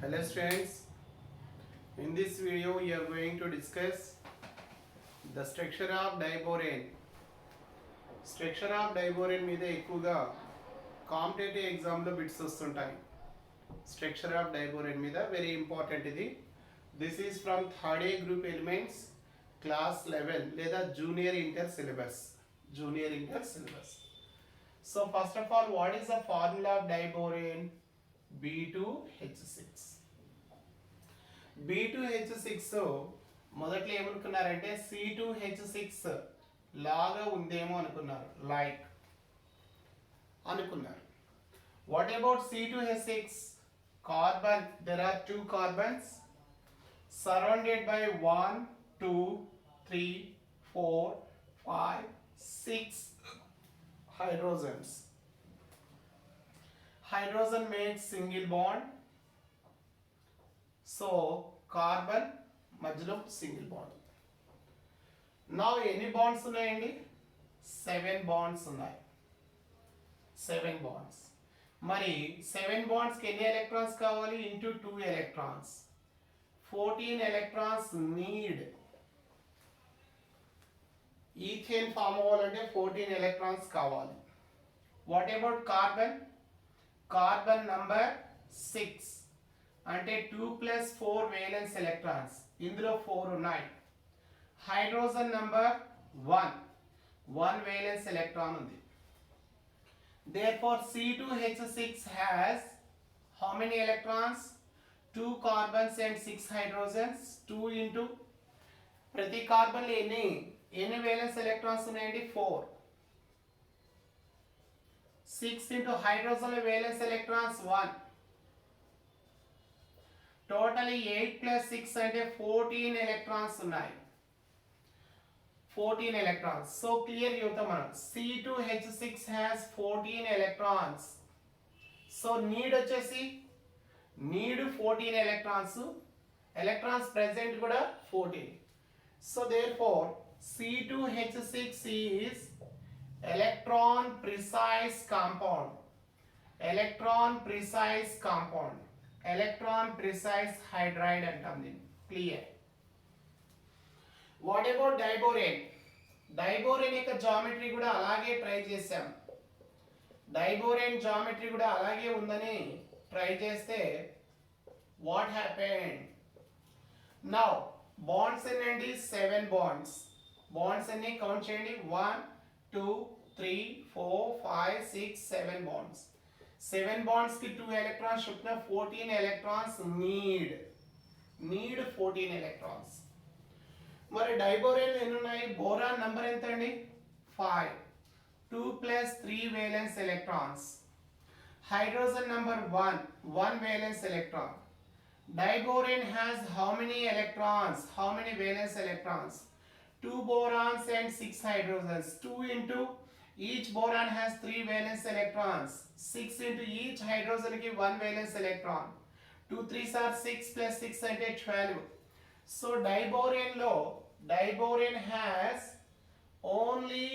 Hello students, in this video we are going to discuss the structure of diborane. Structure of diborane మీద ఎక్కువగా competitive ఎగ్జామ్లో bits వస్తుంటాయి. Structure of diborane మీద very important ఇది. This is from third A group elements class 11 లేదా junior inter syllabus. So first of all, what is the formula of diborane? B2H6. B2H6 మొదట్లో ఏమనుకున్నారంటే C2H6 లాగా ఉందేమో అనుకున్నారు, లైక్ అనుకున్నారు. What about C2H6? Carbon, there are two carbons surrounded by 1, 2, 3, 4, 5, 6 hydrogens. Hydrogen makes single bond. So carbon మధ్యలో single bond. Now ఎన్ని bonds ఉన్నాయండి? 7 bonds ఉన్నాయి. 7 బాండ్స్. మరి 7 బాండ్స్కి ఎన్ని ఎలక్ట్రాన్స్ కావాలి? Into 2 electrons. 14 electrons need. Ethane form అవ్వాలంటే 14 electrons కావాలి. What about carbon? Carbon number 6 అంటే 2 + 4 వేలెన్స్ ఎలక్ట్రాన్స్. ఇందులో 4 ఉన్నాయి. హైడ్రోజన్ నంబర్ 1 వేలెన్స్ ఎలక్ట్రాన్ ఉంది. Therefore C2H6 has how many electrons? 2 carbons and 6 hydrogens. 2 into ప్రతి కార్బన్ లో ఎన్ని వేలెన్స్ ఎలక్ట్రాన్స్ ఉన్నాయండి? 4. 6 into హైడ్రోజన్ లో వేలెన్స్ ఎలక్ట్రాన్స్ 1. టోటలీ 8 + 6 అంటే 14 ఎలక్ట్రాన్స్ ఉన్నాయి. 14 electrons. So clear చూద్దాం మనం. C2H6 has 14 electrons. So need వచ్చేసి need 14 electrons. Electrons present కూడా 14. So therefore C2H6 is electron precise compound. Electron precise compound. Electron precise hydride అంటాం దీన్ని. Clear. What about diborane? Diborane యొక్క geometry కూడా అలాగే try చేసాం. డైబోరేన్ జామెట్రీ కూడా అలాగే ఉందని ట్రై చేస్తే వాట్ హ్యాపెండ్? నౌ బాండ్స్ ఎన్నండి? 7 బాండ్స్. బాండ్స్ అన్ని కౌంట్ చేయండి. 1 2 3 4 5 6 7 బాండ్స్. 7 బాండ్స్ కి 2 ఎలక్ట్రాన్స్ చొప్పున 14 ఎలక్ట్రాన్స్ నీడ్ 14 ఎలక్ట్రాన్స్. మరి డైబోరేన్ ఎన్ని ఉన్నాయి? బోరాన్ నంబర్ ఎంత అండి? 5. 2 + 3 valence electrons. Hydrogen number 1 valence electron. Diborane has how many electrons? How many valence electrons? 2 borons and 6 hydrogens. 2 into each boron has 3 valence electrons. 6 into each hydrogen ki 1 valence electron. 2 3s are 6 + 6 ante 12. So diborane has only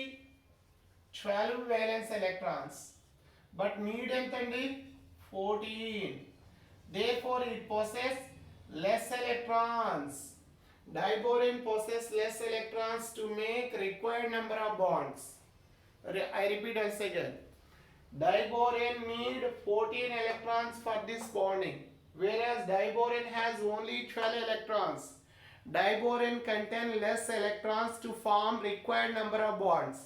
12 valence electrons, but need entandi 14. Therefore it possesses less electrons. Diborane possesses less electrons to make required number of bonds. I repeat once again. Diborane need 14 electrons for this bonding, whereas diborane has only 12 electrons. Diborane contain less electrons to form required number of bonds.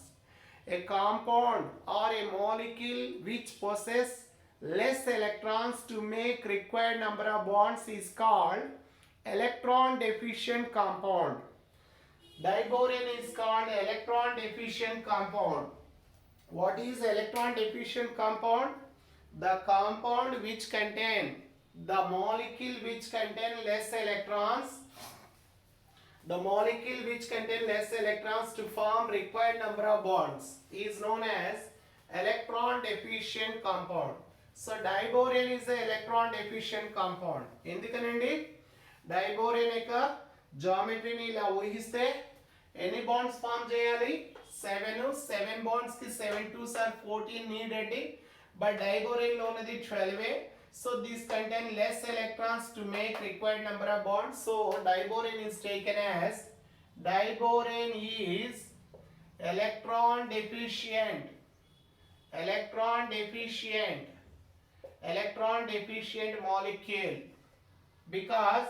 A compound or a molecule which possesses less electrons to make required number of bonds is called electron deficient compound. Diborane is called electron deficient compound. What is electron deficient compound? The compound which contain the molecule which contain less electrons. The molecule which contain less electrons to form required number of bonds is known as electron deficient compound. So diborane is an electron deficient compound. ఎందుకనండి? Diborane యొక్క జామెట్రీని ఇలా ఊహిస్తే ఎన్ని bonds form చేయాలి? 7 bonds కి 7 2s are 14 need అండి. But diborane లో ఉన్నది 12. So these contain less electrons to make required number of bonds. So diborane is taken as diborane is electron deficient molecule because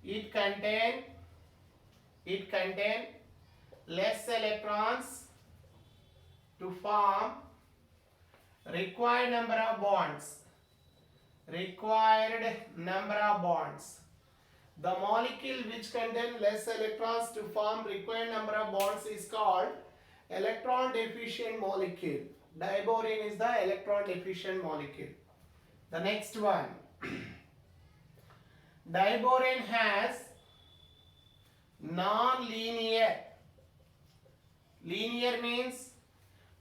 it contain less electrons to form required number of bonds. The molecule which contain less electrons to form required number of bonds is called electron deficient molecule. Diborane is the electron deficient molecule. The next one. Diborane has non-linear. Linear means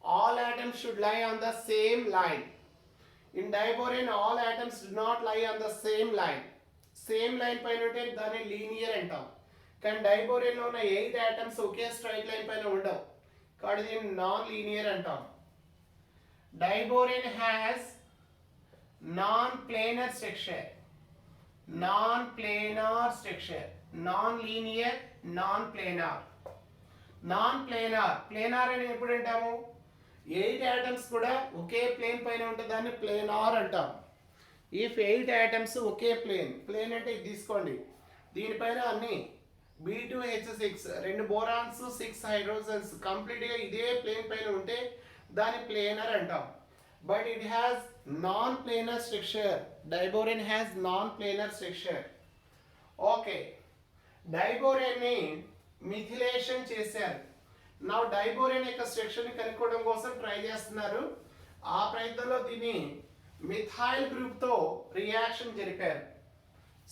all atoms should lie on the same line. In diborane all atoms do not lie on the same line. Same line పైన ఉంటే దాన్ని linear అంటాం. కానీ diborane లో ఉన్న 8 atoms ఒకే straight line పైన ఉండవు. కాబట్టి దీన్ని నాన్ లీనియర్ అంటాం. Diborane has non-planar structure. Non-linear, non-planar. Planar అని ఎప్పుడు అంటాము? 8 atoms కూడా ఒకే ప్లేన్ పైన ఉంటే దాన్ని ప్లేనార్ అంటాం. ఇఫ్ 8 atoms ఒకే ప్లేన్ అంటే ఇది తీసుకోండి, దీనిపైన అన్ని B2H6 2 బోరాన్స్ 6 హైడ్రోజన్స్ కంప్లీట్గా ఇదే ప్లేన్ పైన ఉంటే దాన్ని ప్లేనర్ అంటాం. But it has non planar structure. Diborane has non planar structure. Okay, డైబోరేన్ని మిథిలేషన్ చేశారు. నా డైబోరేన్ యొక్క స్ట్రక్చర్ని కనుక్కోవడం కోసం ట్రై చేస్తున్నారు. ఆ ప్రయత్నంలో దీన్ని మిథైల్ గ్రూప్తో రియాక్షన్ జరిపారు.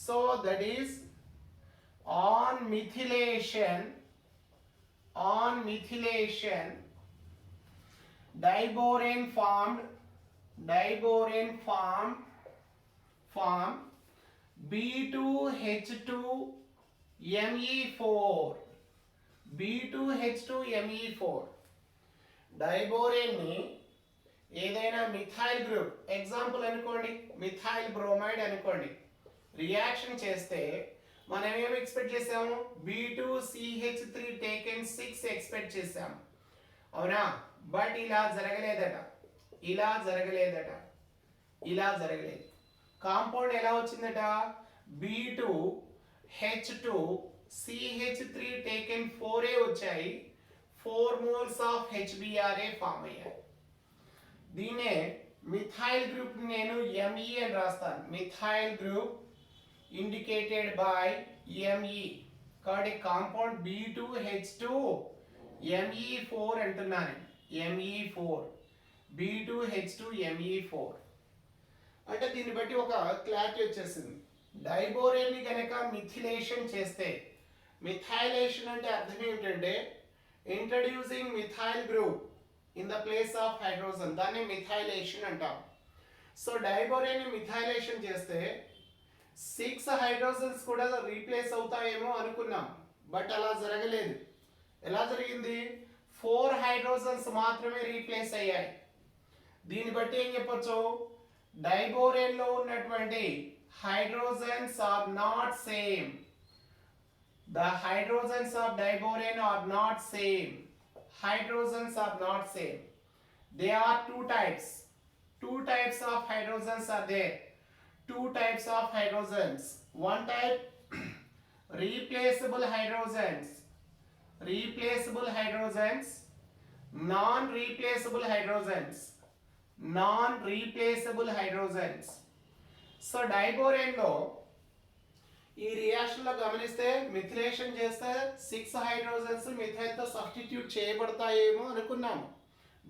So that is on methylation diborane formed B2H2Me4. Diborane ని ఏదైనా మిథైల్ గ్రూప్, ఎగ్జాంపుల్ అనుకోండి మిథైల్ బ్రోమైడ్ అనుకోండి, రియాక్షన్ చేస్తే మనం ఏమి ఎక్స్పెక్ట్ చేసాము? B2CH3 టేకెన్ 6 ఎక్స్పెక్ట్ చేసాము, అవునా? బట్ ఇలా జరగలేదు. కాంపౌండ్ ఎలా వచ్చిందట? B2H2CH3 టేకెన్ 4 వచ్చాయి, 4 moles ఆఫ్ HBRA ఫామ్ అయ్యాయి. దీనే మిథైల్ గ్రూప్ నేను Me అని రాస్తాను. Methyl group indicated by Me. కాబట్టి కాంపౌండ్ B2H2Me4 అంటున్నాను. Me4 B2H2Me4 అంటే దీన్ని బట్టి ఒక క్లారిటీ వచ్చేసింది. డైబోరేన్ ని గనక మిథిలేషన్ చేస్తే, మిథైలేషన్ అంటే అర్థం ఏమిటంటే introducing methyl group in the place of hydrogen, దాన్ని మిథైలేషన్ అంటాం. సో డైబోరేన్ ని మిథైలేషన్ చేస్తే 6 హైడ్రోజన్స్ కూడా రీప్లేస్ అవుతాయేమో అనుకున్నాం, బట్ అలా జరగలేదు. ఎలా జరిగింది? 4 హైడ్రోజన్స్ మాత్రమే రీప్లేస్ అయ్యాయి. దీన్ని బట్టి ఏం చెప్పొచ్చు? డైబోరేన్ లో ఉన్నటువంటి hydrogens are not same. The hydrogens of diborane are not same. They are two types. Two types of hydrogens are there. Two types of hydrogens. One type replaceable hydrogens. Non-replaceable hydrogens. So diborane లో ఈ reaction లో గమనిస్తే మిథిలేషన్ చేస్తే 6 hydrogens methyl తో substitute చేయబడతాయేమో అనుకున్నాము,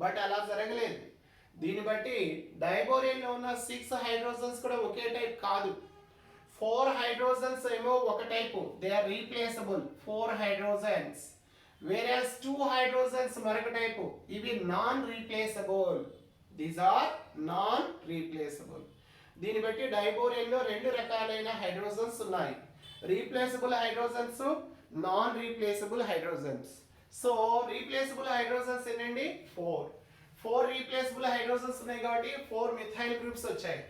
but అలా జరగలేదు. దీన్ని బట్టి డైబోరేన్ లో ఉన్న 6 హైడ్రోజన్స్ కూడా ఒకే టైప్ కాదు. 4 హైడ్రోజన్స్ ఏమో ఒక type, they are replaceable 4 hydrogens, whereas 2 hydrogens మరొక టైపు, ఇవి non replaceable. These are non replaceable. దీన్ని బట్టి డైబోరేన్ లో 2 రకాలైన హైడ్రోజన్స్ ఉన్నాయి, replaceable hydrogens, non replaceable hydrogens. So replaceable hydrogens ఏంటండి? 4 రీప్లేసబుల్ హైడ్రోజన్స్ ఉన్నాయి కాబట్టి 4 మిథైల్ గ్రూప్స్ వచ్చాయి.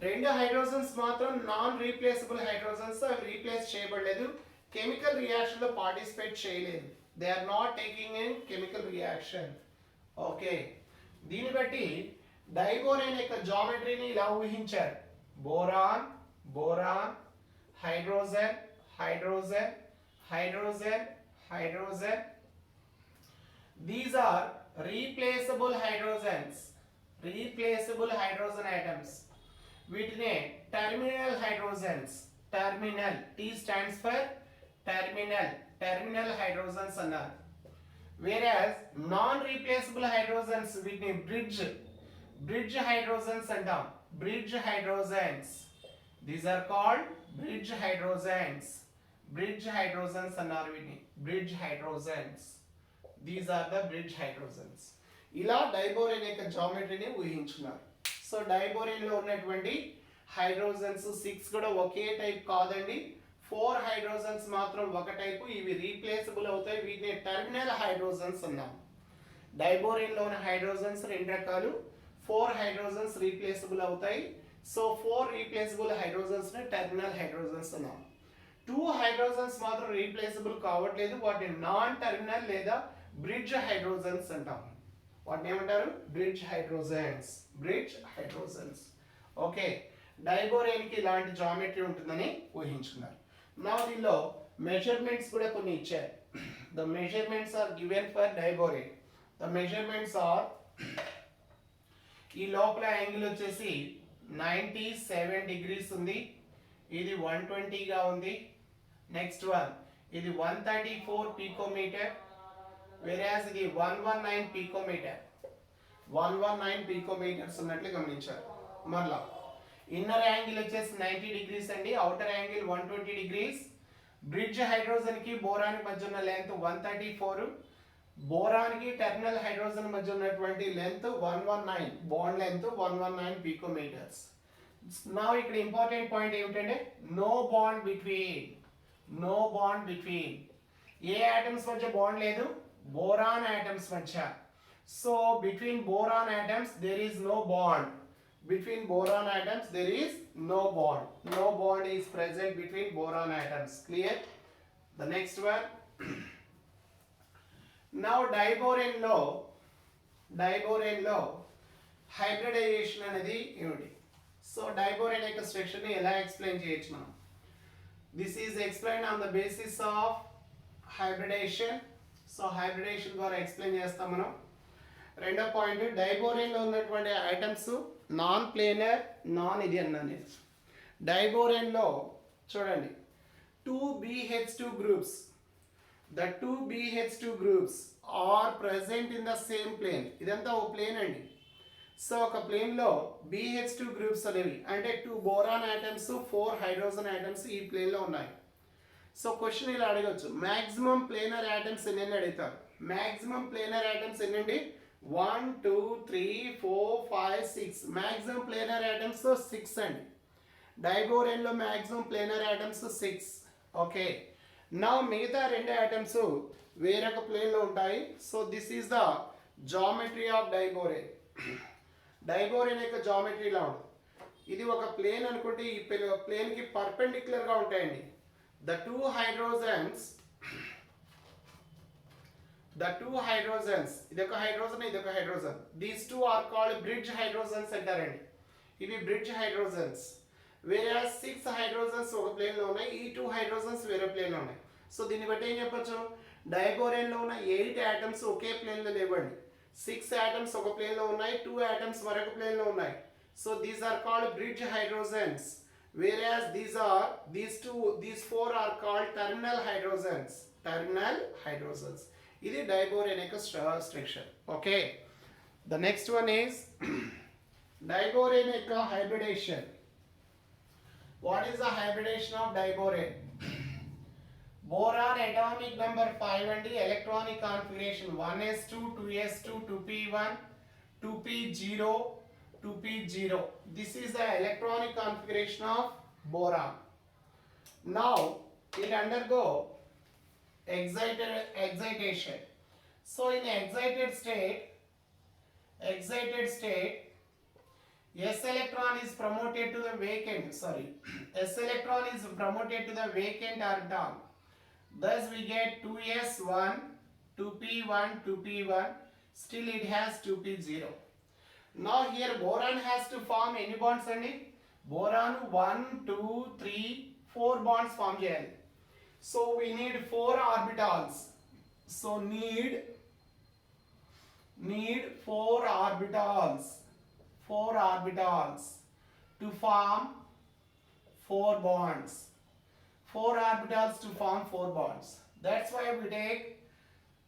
రెండు హైడ్రోజన్స్ మాత్రం నాన్ రీప్లేసబుల్ హైడ్రోజన్స్, అవి రీప్లేస్ చేయబడలేదు, కెమికల్ రియాక్షన్ లో పార్టిసిపేట్ చేయలేదు. They are not taking in chemical reaction. Okay, దీన్ని బట్టి డైబోరేన్ యొక్క జామెట్రీని ఇలా ఊహించారు. Boron, boron, hydrogen, hydrogen, hydrogen, hydrogen. These are replaceable hydrogens, replaceable hydrogen atoms. వీటినే terminal hydrogens, terminal, T stands for terminal, terminal hydrogens అన్నారు. Whereas non-replaceable hydrogens వీటిని bridge hydrogens అంటాం, bridge hydrogens. These are called bridge hydrogens. Bridge hydrogens అన్నారు వీటిని, bridge hydrogens. These are the bridge hydrogens. ఇలా diborane యొక్క జామెట్రీని ఊహించుకున్నారు. So diborane లో ఉన్నటువంటి hydrogens 6 కూడా ఒకే టైప్ కాదండి, 4 హైడ్రోజన్స్ మాత్రం ఒక టైపు, ఇవి రీప్లేసబుల్ అవుతాయి, వీటిని టెర్మినల్ హైడ్రోజన్స్ అన్నాం. డైబోరేన్ లో ఉన్న హైడ్రోజన్స్ రెండు రకాలు, 4 హైడ్రోజన్స్ రీప్లేసబుల్ అవుతాయి. సో 4 రీప్లేసబుల్ హైడ్రోజన్స్ ని టెర్మినల్ హైడ్రోజన్స్ అన్నాం. 2 హైడ్రోజన్స్ మాత్రం రీప్లేసబుల్ కావట్లేదు, వాటిని నాన్ టెర్మినల్ లేదా బ్రిడ్జ్ హైడ్రోజన్స్ అంటాం. వాటిని ఏమంటారు? Bridge hydrogens, bridge hydrogens. Okay, diborane కి ఇలాంటి జామెట్రీ ఉంటుందని ఊహించుకున్నారు. నా దీనిలో మెజర్మెంట్స్ కూడా కొన్ని ఇచ్చారు. The measurements are given for diborane. The measurements are, ఈ లోపల యాంగిల్ వచ్చేసి 97 degrees ఉంది, ఇది 120 గా ఉంది. నెక్స్ట్ వన్, ఇది 134 పికోమీటర్, వెరాజ్ ఇది 119 పికోమీటర్, 119 పికోమీటర్స్ ఉన్నట్లు గమనించారు. మరలా ఇన్నర్ యాంగిల్ వచ్చేసి 90 degrees అండి, outer angle 120 degrees. Bridge hydrogen కి బోరాన్ మధ్య ఉన్న లెంత్ 134, బోరాన్ కి టెర్మినల్ హైడ్రోజన్ మధ్య ఉన్నటువంటి లెంత్ 119, బాండ్ లెంత్ 119 పికోమీటర్స్. నా ఇక్కడ ఇంపార్టెంట్ పాయింట్ ఏమిటంటే no bond between, no bond between. ఏ ఆటమ్స్ మధ్య బాండ్ లేదు? బోరాన్ ఆటమ్స్ మధ్య. So between boron atoms there is no bond. Between boron atoms there is no bond. No bond is present between boron atoms. Clear? The next one. Now diborane లో hybridization అనేది ఏమిటి? So diborane యొక్క structure ని ఎలా explain చేయొచ్చు మనం? This is explain on the basis of hybridisation. So hybridisation ద్వారా explain చేస్తాం మనం. రెండో పాయింట్, డైబోరేన్ లో ఉన్నటువంటి ఐటమ్స్ నాన్ ప్లేనర్, నాన్ ఇది అన్నాను. డైబోరేన్ లో చూడండి 2 BH2 groups. The 2 BH2 groups are present in the same plane. ఇదంతా ఓ ప్లేన్ అండి. సో ఒక ప్లేన్ లో BH2 గ్రూప్స్ అనేవి అంటే 2 బోరాన్ ఆటమ్స్, 4 హైడ్రోజన్ ఆటమ్స్ ఈ ప్లేన్ లో ఉన్నాయి. సో క్వశ్చన్ ఇలా అడగచ్చు, మాక్సిమం ప్లేనర్ ఆటమ్స్ ఎన్ని అడుగుతారు? మాక్సిమం ప్లేనర్ ఆటమ్స్ ఎన్నండి? 1 2 3 4 5 6. మాక్సిమం ప్లేనర్ ఆటమ్స్ 6 అండి. డైబోరేన్ లో మాక్సిమం ప్లేనర్ ఆటమ్స్ 6. ఓకే, నా మిగతా రెండు ఆటమ్స్ వేరొక ప్లేన్ లో ఉంటాయి. So this is the geometry of diborane. Diborane యొక్క జామెట్రీ ఇలా ఉంటుంది. ఇది ఒక ప్లేన్ అనుకుంటే ఈ ప్లేన్ కి పర్పెండిక్యులర్ గా ఉంటాయండి. ద టూ హైడ్రోజన్స్, ఇదొక హైడ్రోజన్, ఇదొక hydrogen. These two are called bridge hydrogens అంటారండి. ఇవి బ్రిడ్జ్ హైడ్రోజన్స్. వేరే 6 హైడ్రోజన్స్ ఒక ప్లేన్ లో ఉన్నాయి, ఈ 2 హైడ్రోజన్స్ వేరే ప్లేన్ లో ఉన్నాయి. సో దీన్ని బట్టి ఏం చెప్పొచ్చు? డైబోరేన్ లో ఉన్న 8 ఆటమ్స్ ఒకే ప్లేన్ లో లేవండి. 6 atoms ఒక ప్లేన్ లో ఉన్నాయి, 2 atoms మరొక ప్లేన్ లో ఉన్నాయి. So these are called bridge hydrogens. whereas these 4 are called terminal hydrogens. Terminal hydrogens. ఇది డైబోరేన్ యొక్క structure. Okay, the next one is diborane యొక్క hybridisation. What is the hybridisation of diborane? Boron atomic number 5 అండి. Electronic configuration 1s2 2s2 2p1 2p0 2p0. This is the electronic configuration of boron. Now it undergo excitation. So in excited state S electron is promoted to the vacant, sorry, S electron is promoted to the vacant orbital. Thus we get 2s1, 2p1, 2p1, still it has 2p0. Now here boron has to form any bonds only? Boron 1, 2, 3, 4 bonds form cheyali. So we need 4 orbitals. So need 4 orbitals. 4 orbitals to form 4 bonds. 4 orbitals to form 4 bonds. That's why we take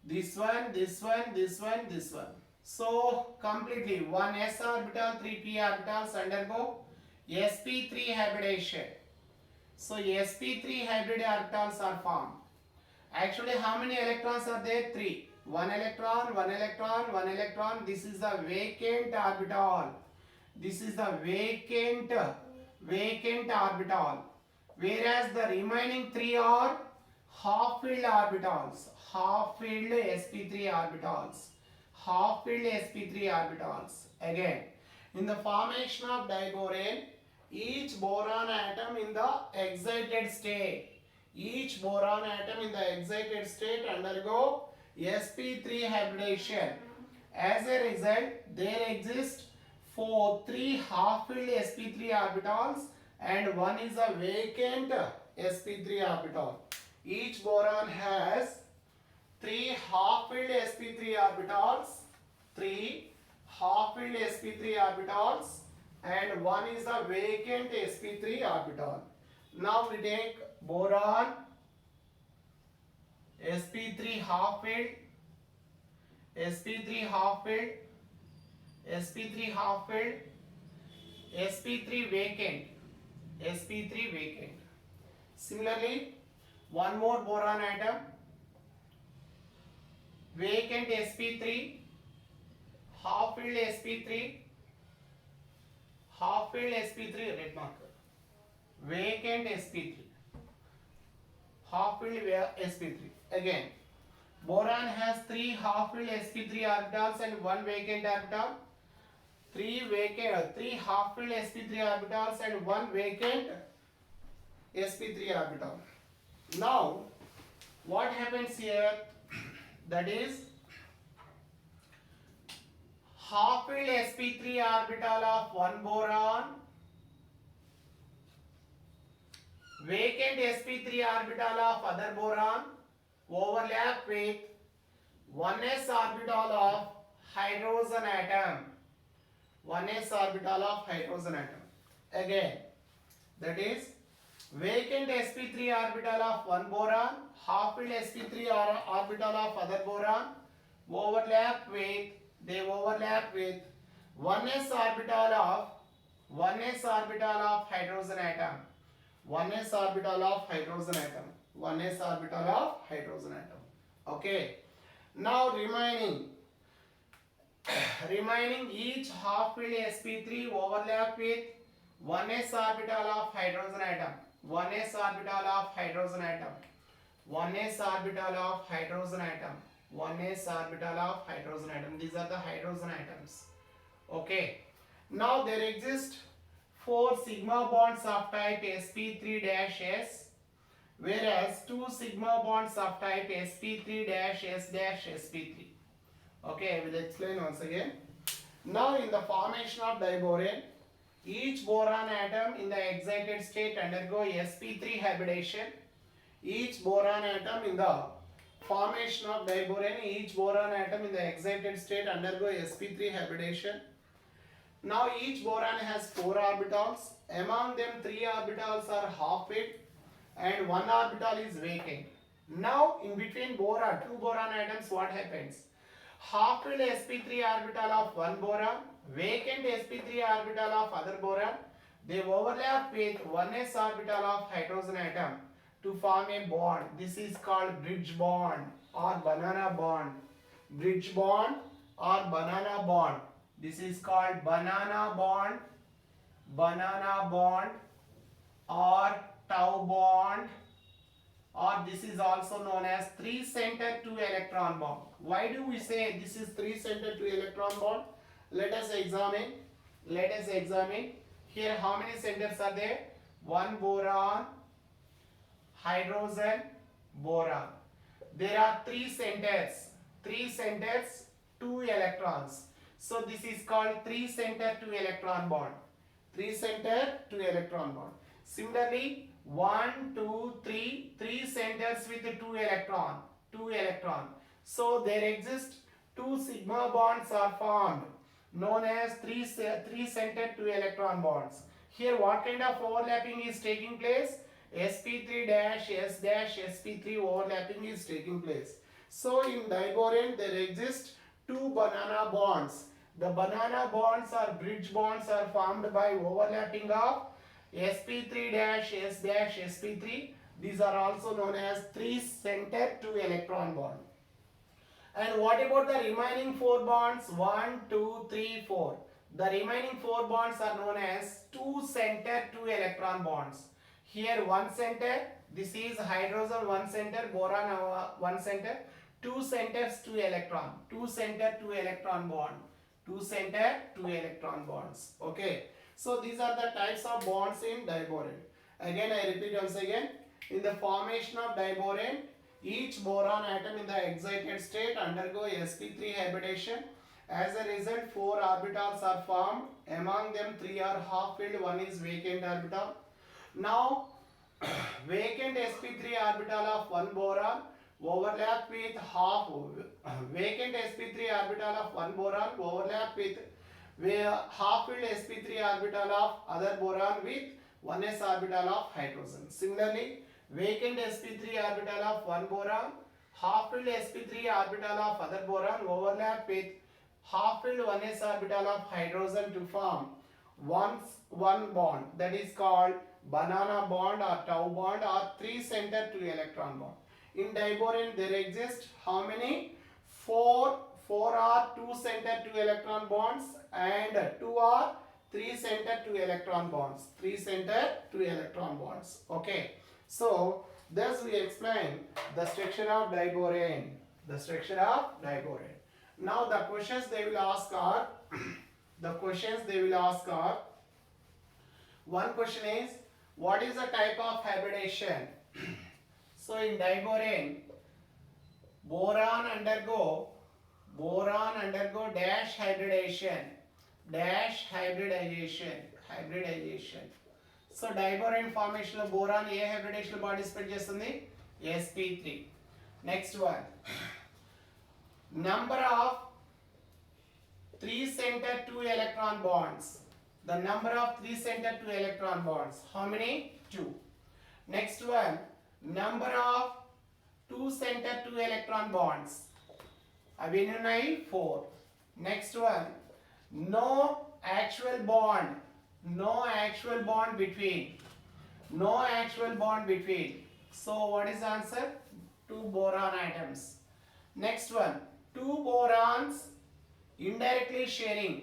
this one, this one, this one, this one. So completely 1 s orbital, 3 p orbitals undergo sp3 hybridization. So sp3 hybrid orbitals are formed. Actually, how many electrons are there? 3. 1 electron, 1 electron, 1 electron. This is the vacant orbital. This is the vacant orbital. Whereas the remaining 3 are half-filled orbitals. Half-filled sp3 orbitals. Half-filled sp3 orbitals. Again, in the formation of diboron, each boron atom in the excited state. Each boron atom in the excited state undergo sp3 hybridization. As a result, there exist 3 half-filled sp3 orbitals and 1 is a vacant sp3 orbital. Each boron has 3 half-filled sp3 orbitals, 3 half-filled sp3 orbitals and 1 is a vacant sp3 orbital. Now we take boron sp3 half-filled, sp3 half-filled, sp3 half-filled, sp3 vacant, sp3 vacant. Similarly, one more boron atom, vacant sp3, half-filled sp3, half-filled sp3, red marker, vacant sp3, half-filled sp3. Again, boron has 3 half-filled sp3 orbitals and 1 vacant orbital. 3 half-filled sp3 orbitals and 1 vacant sp3 orbital. Now, what happens here? That is, half-filled sp3 orbital of one boron, vacant sp3 orbital of other boron overlap with 1s orbital of hydrogen atom. 1s orbital of hydrogen atom. Again, that is vacant sp3 orbital of one boron, half-filled sp3 orbital of other boron overlap with 1s orbital of hydrogen atom. 1s orbital of hydrogen atom. 1s orbital of hydrogen atom. Okay. Now remaining each half-filled sp3 overlap with 1s orbital of hydrogen atom. 1s orbital of hydrogen atom. 1s orbital of hydrogen atom. 1s orbital of hydrogen atom. These are the hydrogen atoms. Okay. Now there exist 4 sigma bonds of type sp3-s, whereas 2 sigma bonds of type sp3-s-sp3. Okay, I will explain once again. Now in the formation of diboron, each boron atom in the excited state undergo sp3 hybridization. Each boron atom in the formation of diboron, each boron atom in the excited state undergo sp3 hybridization. Now each boron has 4 orbitals. Among them 3 orbitals are half-filled and 1 orbital is vacant. Now in between boron, 2 boron atoms, what happens? Half-filled sp3 orbital of one boron, vacant sp3 orbital of other boron, they overlap with 1s orbital of hydrogen atom to form a bond. This is called bridge bond or banana bond. Bridge bond or banana bond. This is called banana bond or tau bond, or this is also known as 3-center 2-electron bond. Why do we say this is 3-center 2-electron bond? Let us examine. let us examine. Here how many centers are there? One boron, hydrogen, boron. There are three centers, two electrons. So this is called three center two electron bond. Three center two electron bond. Similarly, one, two, three centers with two electron. So there exist two sigma bonds are formed, known as three center two electron bonds. Here what kind of overlapping is taking place? sp3 dash s dash sp3 overlapping is taking place. So in diborane there exist two banana bonds. The banana bonds or bridge bonds are formed by overlapping of sp3 dash s dash sp3. These are also known as three center two electron bond. And what about the remaining four bonds? 1, 2, 3, 4. The remaining four bonds are known as two center two electron bonds. Here one center, this is hydrogen one center, boron one center, two centers two electron, two center two electron bond, two center two electron bonds. Okay, so these are the types of bonds in diborane. Again I repeat once again, in the formation of diborane, each boron atom in the excited state undergo sp3 hybridization. As a result, four orbitals are formed. Among them, three are half filled, one is vacant orbital. Now, vacant sp3 orbital of one boron overlap with vacant sp3 orbital of one boron overlap with half filled sp3 orbital of other boron with 1s orbital of hydrogen. Similarly, vacant sp3 orbital of one boron, half filled sp3 orbital of other boron overlap with half filled 1s orbital of hydrogen to form one bond, that is called banana bond or tau bond or three center two electron bond. In diborane there exist how many? Four are two center two electron bonds and two are three center two electron bonds. Three center two electron bonds. Okay. So thus we explain the structure of diborane. The structure of diborane. Now the questions they will ask are one question is, what is the type of hybridization? So in diborane, boron undergo dash hybridization. So diborane formation of boron A hybridization లో participate చేస్తుంది? sp3. Next one, number of three center two electron bonds. The number of three center two electron bonds, how many? 2. Next one, number of two center two electron bonds, అవి ఎన్ని ఉన్నాయి? 4. Next one, no actual bond between. So what is the answer? Two boron atoms. Next one, two borons indirectly sharing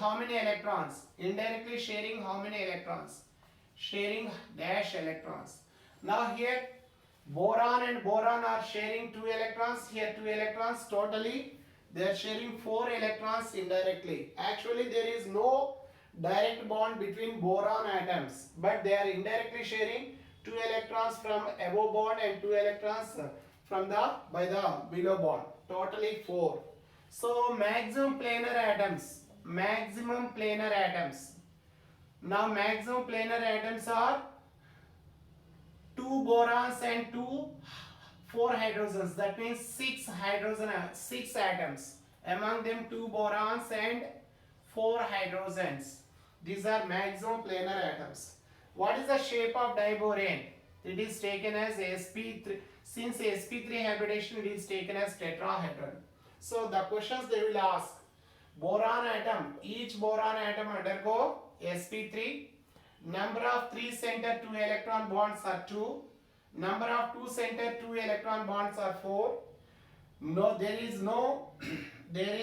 how many electrons? Sharing dash electrons. Now here boron and boron are sharing 2 electrons. Here 2 electrons. Totally they are sharing 4 electrons indirectly. Actually there is no direct bond between boron atoms, but they are indirectly sharing 2 electrons from above bond and 2 electrons from the below bond. Totally 4. So maximum planar atoms. Now maximum planar atoms are 2 borons and 4 hydrogens. That means 6 atoms. Among them 2 borons and 4 hydrogens. These are maximum planar atoms. What is the shape of diborane? It is taken as sp3. Since sp3 hybridization, it is taken as tetrahedron. So the questions they will ask: boron atom, each boron atom undergo sp3. Number of 3 center 2 electron bonds are 2. Number of 2 center 2 electron bonds are 4. No, there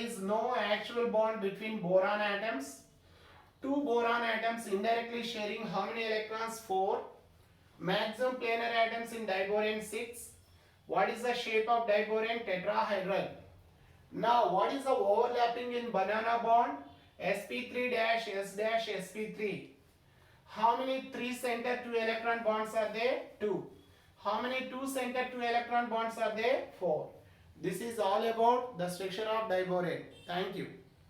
is no actual bond between boron atoms. 2 boron atoms indirectly sharing how many electrons? 4. Maximum planar atoms in diborane 6. What is the shape of diborane? Tetrahedral. Now, what is the overlapping in banana bond? sp3 dash s dash sp3. How many 3 center 2 electron bonds are there? 2. How many 2 center 2 electron bonds are there? 4. This is all about the structure of diborane. Thank you.